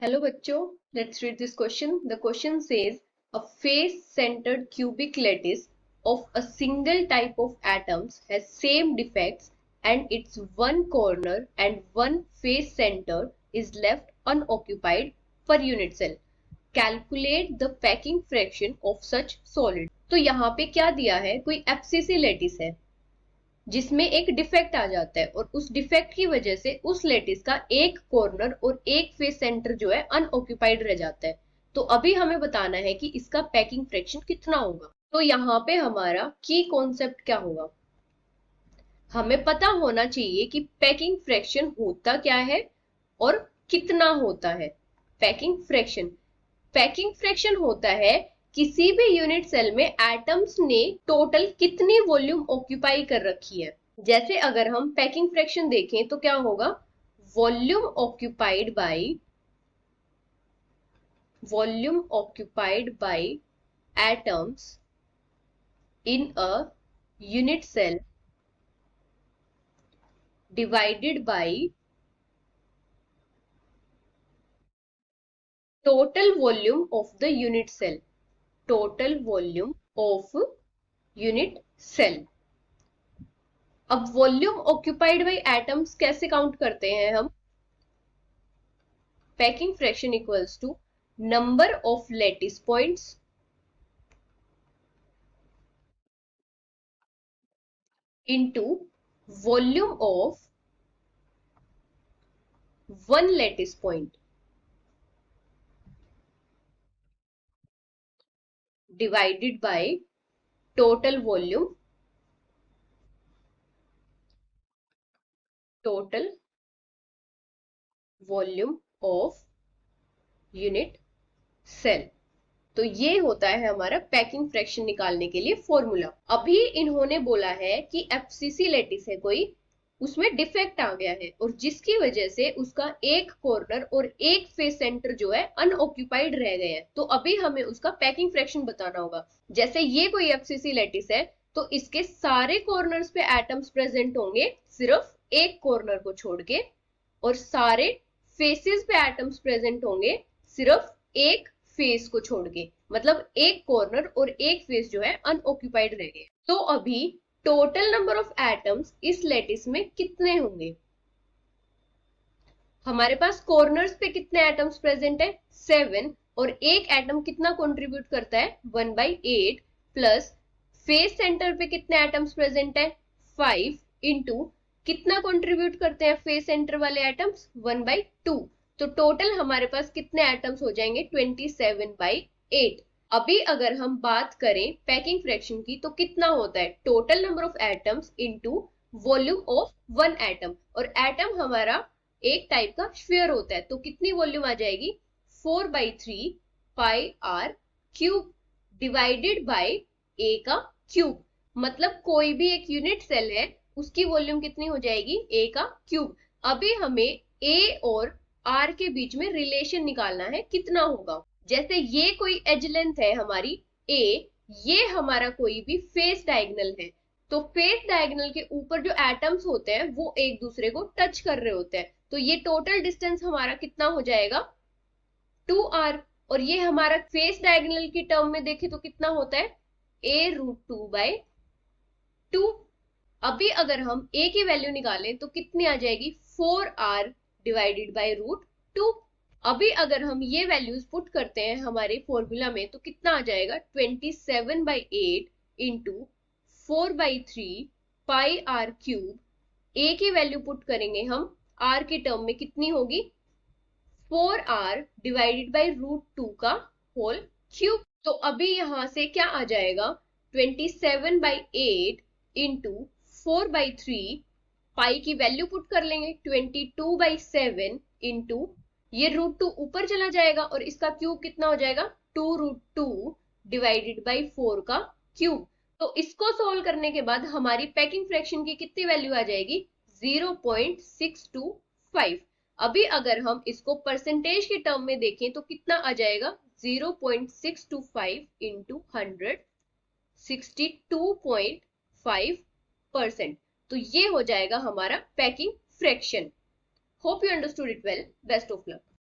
Hello bachcho, let's read this question. The question says a face-centered cubic lattice of a single type of atoms has same defects and its one corner and one face center is left unoccupied per unit cell. Calculate the packing fraction of such solid. तो यहाँ पे क्या दिया है, कोई FCC lettuce है जिसमें एक डिफेक्ट आ जाता है और उस डिफेक्ट की वजह से उस लेटिस का एक कॉर्नर और एक फेस सेंटर जो है अनऑक्यूपाइड रह जाता है। तो अभी हमें बताना है कि इसका पैकिंग फ्रैक्शन कितना होगा। तो यहाँ पे हमारा की कॉन्सेप्ट क्या होगा, हमें पता होना चाहिए कि पैकिंग फ्रैक्शन होता क्या है और कितना होता है। पैकिंग फ्रैक्शन होता है किसी भी यूनिट सेल में एटम्स ने टोटल कितनी वॉल्यूम ऑक्यूपाई कर रखी है। जैसे अगर हम पैकिंग फ्रैक्शन देखें तो क्या होगा, volume occupied by atoms in a unit cell divided by total volume of the unit cell. Total volume of unit cell. अब वॉल्यूम ऑक्यूपाइड बाय एटम्स कैसे काउंट करते हैं हम, packing fraction equals to number of lattice points into volume of one lattice point divided by total volume of unit cell. तो ये होता है हमारा पैकिंग फ्रैक्शन निकालने के लिए फॉर्मूला। अभी इन्होंने बोला है कि एफसीसी लैटिस है कोई, उसमें डिफेक्ट आ गया है और जिसकी वजह से उसका एक कॉर्नर और एक फेस सेंटर जो है अनऑक्यूपाइड रह गए हैं। तो अभी हमें उसका पैकिंग फ्रैक्शन बताना होगा। जैसे ये कोई एफसीसी लैटिस है तो इसके सारे कॉर्नर्स पे एटम्स प्रेजेंट होंगे सिर्फ एक कॉर्नर को छोड़ के, और सारे फेसेस पे एटम्स प्रेजेंट होंगे सिर्फ एक फेस को छोड़ के, मतलब एक कॉर्नर और एक फेस जो है अनऑक्यूपाइड रह गए। तो अभी टोटल नंबर ऑफ एटम्स इस लैटिस में कितने होंगे, हमारे पास कॉर्नर्स पे कितने एटम्स प्रेजेंट है 7, और एक एटम कितना कंट्रीब्यूट करता है 1/8, प्लस फेस सेंटर पे कितने एटम्स प्रेजेंट है 5, इंटू कितना कंट्रीब्यूट करते हैं फेस सेंटर वाले एटम्स 1/2। तो टोटल हमारे पास कितने एटम्स हो जाएंगे 27/8। अभी अगर हम बात करें पैकिंग फ्रैक्शन की तो कितना होता है total number of atoms into volume of one atom, और एटम हमारा एक टाइप का स्फीयर होता है तो कितनी वॉल्यूम आ जाएगी 4/3 pi r cube divided by ए का क्यूब। मतलब कोई भी एक यूनिट सेल है उसकी वॉल्यूम कितनी हो जाएगी ए का क्यूब। अभी हमें ए और आर के बीच में रिलेशन निकालना है कितना होगा। जैसे ये कोई एज लेंथ है हमारी ए, ये हमारा कोई भी फेस डायगोनल है, तो फेस डायगोनल के ऊपर जो एटम्स होते हैं वो एक दूसरे को टच कर रहे होते हैं, तो ये टोटल डिस्टेंस हमारा कितना हो जाएगा 2r। और ये हमारा फेस डायगोनल की टर्म में देखें तो कितना होता है a√2/2। अभी अगर हम a की वैल्यू निकालें तो कितनी आ जाएगी 4r डिवाइडेड बाय √2। अभी अगर हम ये वैल्यूज पुट करते हैं हमारे फॉर्मूला में तो कितना आ जाएगा 27/8 into 4/3 pi r cube. a की वैल्यू पुट करेंगे हम r के टर्म में कितनी होगी 4r डिवाइडेड बाय √2 का होल क्यूब। तो अभी यहां से क्या आ जाएगा 27/8 इंटू 4/3, पाई की वैल्यू पुट कर लेंगे 22/7 इंटू ये √2 ऊपर चला जाएगा और इसका क्यूब कितना हो जाएगा 2√2 डिवाइडेड बाई 4 का क्यूब। तो इसको सोल्व करने के बाद हमारी पैकिंग फ्रैक्शन की कितनी वैल्यू आ जाएगी 0.625। अभी अगर हम इसको परसेंटेज के टर्म में देखें तो कितना आ जाएगा 0.625 इंटू 100 62.5%। तो ये हो जाएगा हमारा packing fraction. Hope you understood it well. Best of luck.